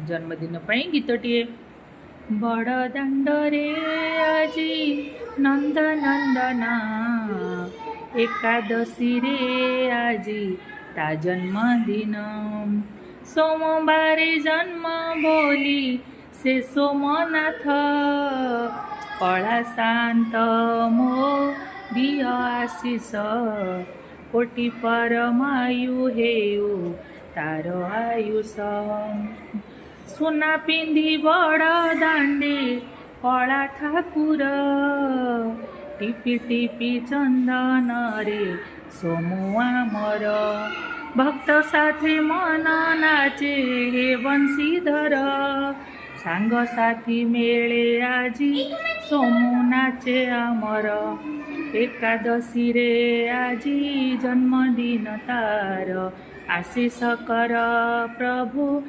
जन्मदिन ପାଇଁ ଗୀତଟିଏ। ବଡ଼ ଦାଣ୍ଡରେ ଆଜି ନନ୍ଦନନ୍ଦନା, ଏକାଦଶୀରେ ଆଜି ତା ଜନ୍ମଦିନ। सोमवारे जन्म बोली से सोमनाथ, कला शांत मो दिय आशीष, कोटि परमायु हेउ तार आयुष। सुना पिंधि बड़ दांडे कला ठाकुर, टिपि टिपि चंदन रे सोमुआ मोर। भक्त साथी मन नाचे हे बंशीधर, सांग साथी मेले आजी सोमु नाचे आमर। एकादशी रे आजी जन्मदिन तार, आशीष कर प्रभु।